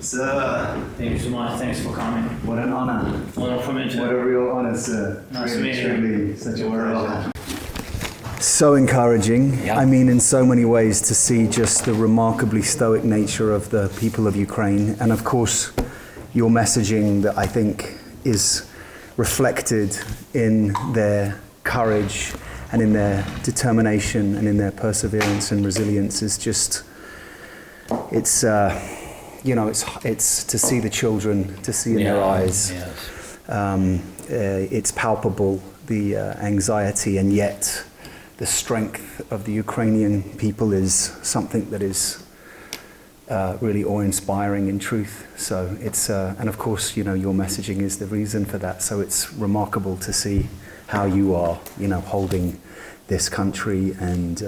Sir, Thank you so much. Thanks for coming. what an honor. Honor for me too. What a real honor, sir. Nice to Really, meet you. truly, such a pleasure. So encouraging. Yeah. I mean, in so many ways, to see just the remarkably stoic nature of the people of Ukraine. And of course, your messaging that I think is reflected in their courage and in their determination and in their perseverance and resilience is just, it's, you know, it's to see the children, to see in their eyes. Yes. It's palpable, the anxiety, and yet the strength of the Ukrainian people is something that is really awe-inspiring in truth. So it's, and of course, you know, your messaging is the reason for that. So it's remarkable to see how you are, you know, holding this country and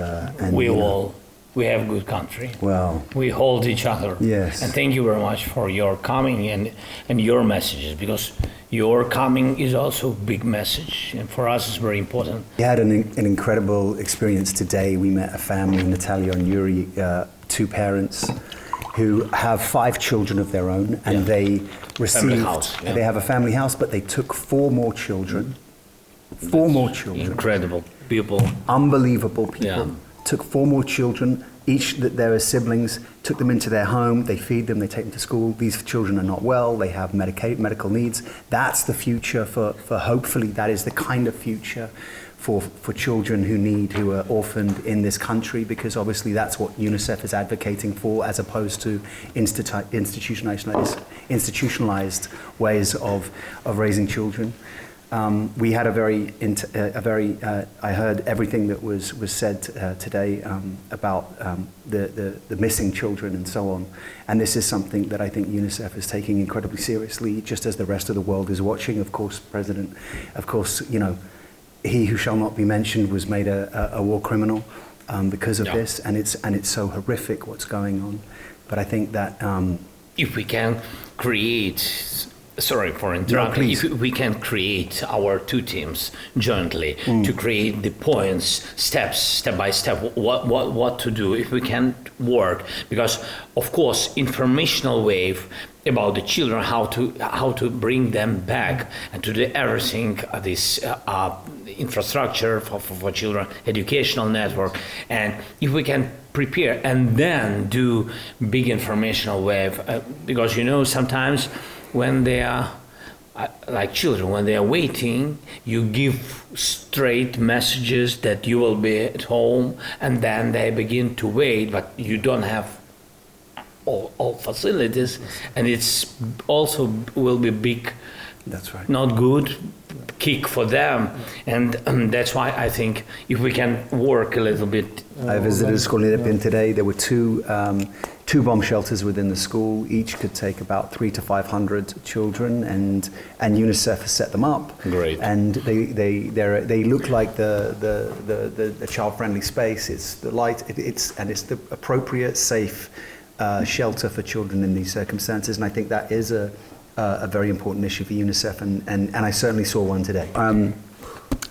We have good country. Well, We hold each other. Yes. And thank you very much for your coming and your messages, because your coming is also a big message, and for us it's very important. we had an incredible experience today. We met a family, Natalia and Yuri, two parents who have 5 children of their own, and they received, Family house, yeah. they have a family house, but they took 4 more children. 4 more children. Incredible people. Unbelievable people. Yeah. Took 4 more children, each that their siblings, took them into their home, they feed them, they take them to school. These children are not well, they have medical needs. That's the future for hopefully, that is the kind of future for children who are orphaned in this country, because obviously that's what UNICEF is advocating for, as opposed to institutionalized ways of raising children. We had I heard everything that was said today about the missing children and so on. And this is something that I think UNICEF is taking incredibly seriously, just as the rest of the world is watching. Of course, you know, he who shall not be mentioned was made a war criminal because of this, and it's so horrific what's going on. But I think that If we can create, sorry for interrupting, if we can create our 2 teams jointly to create the points, step by step, what to do, if we can work, because of course informational wave about the children, how to bring them back and to do everything, this infrastructure for children, educational network, and if we can prepare and then do big informational wave, because you know sometimes when they are like children, when they are waiting, you give straight messages that you will be at home, and then they begin to wait, but you don't have all facilities, and it's also will be big, that's right. not good kick for them, and that's why I think if we can work a little bit. I visited a school in Irpin today. There were 2 bomb shelters within the school. Each could take about 300 to 500 children, and UNICEF has set them up. Great. And they look like the child-friendly space. It's the light. It's the appropriate, safe shelter for children in these circumstances. And I think that is a very important issue for UNICEF. And I certainly saw one today.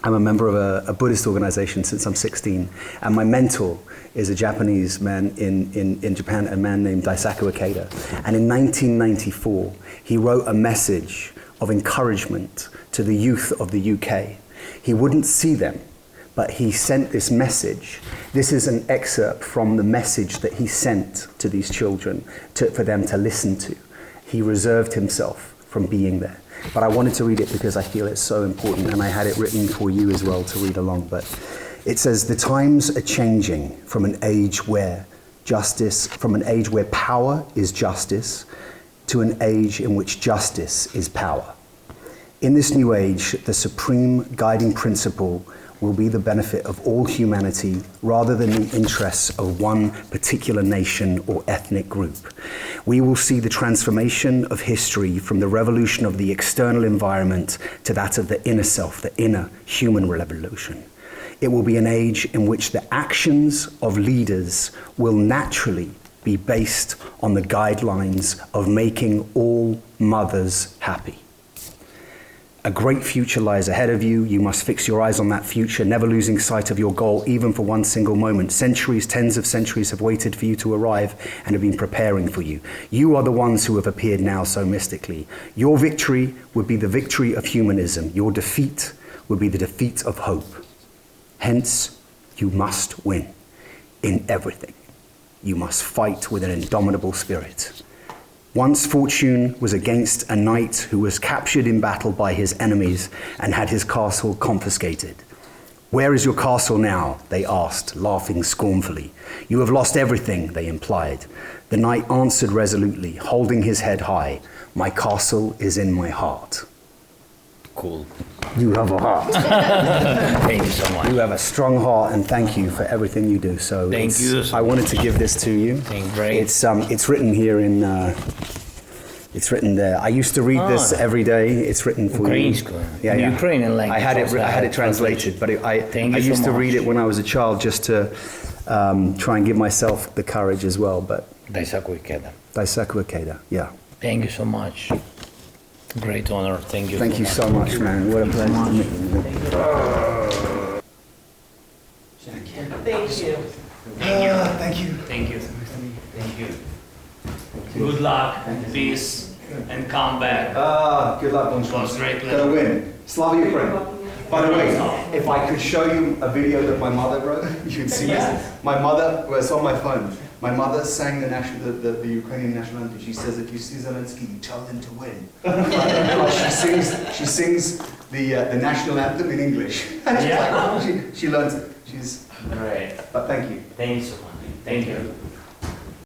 I'm a member of a Buddhist organization since I'm 16, and my mentor is a Japanese man in Japan, a man named Daisaku Ikeda. And in 1994, he wrote a message of encouragement to the youth of the UK. He wouldn't see them, but he sent this message. This is an excerpt from the message that he sent to these children for them to listen to. He reserved himself from being there. But I wanted to read it because I feel it's so important, and I had it written for you as well to read along. But it says, the times are changing from an age where power is justice to an age in which justice is power. In this new age, the supreme guiding principle will be the benefit of all humanity rather than the interests of one particular nation or ethnic group. We will see the transformation of history from the revolution of the external environment to that of the inner self, the inner human revolution. It will be an age in which the actions of leaders will naturally be based on the guidelines of making all mothers happy. A great future lies ahead of you. You must fix your eyes on that future, never losing sight of your goal, even for one single moment. Centuries, tens of centuries have waited for you to arrive and have been preparing for you. You are the ones who have appeared now so mystically. Your victory would be the victory of humanism. Your defeat would be the defeat of hope. Hence, you must win in everything. You must fight with an indomitable spirit. Once fortune was against a knight who was captured in battle by his enemies and had his castle confiscated. Where is your castle now? They asked, laughing scornfully. You have lost everything, they implied. The knight answered resolutely, holding his head high. My castle is in my heart. Cool. You have a heart. Thank you so much. You have a strong heart, and thank you for everything you do. So Thank you so I wanted to give this to you. Thank you. Great. It's written here in. It's written there. I used to read this every day. It's written for Близько. you. Ukrainian language. I had it translated, but I used to read it when I was a child just to try and give myself the courage as well. But Daisaku Ikeda, yeah. Thank you so much. Great honor. Thank you. Thank you so much, man. What a pleasure. Thank you. Thank you. Thank you. Thank you. Good luck, peace, and come back. Good luck, Bonjour. Was great. Gonna win. Slava Ukraine. By the way, if I could show you a video that my mother wrote, you would see this. My mother, well, it's on my phone. My mother sang the Ukrainian national anthem. She says, if you see Zeleński, you tell him to win. She sings the national anthem in English. And she's like, she learns it. She's great. But thank you. Thank you so much. Thank you.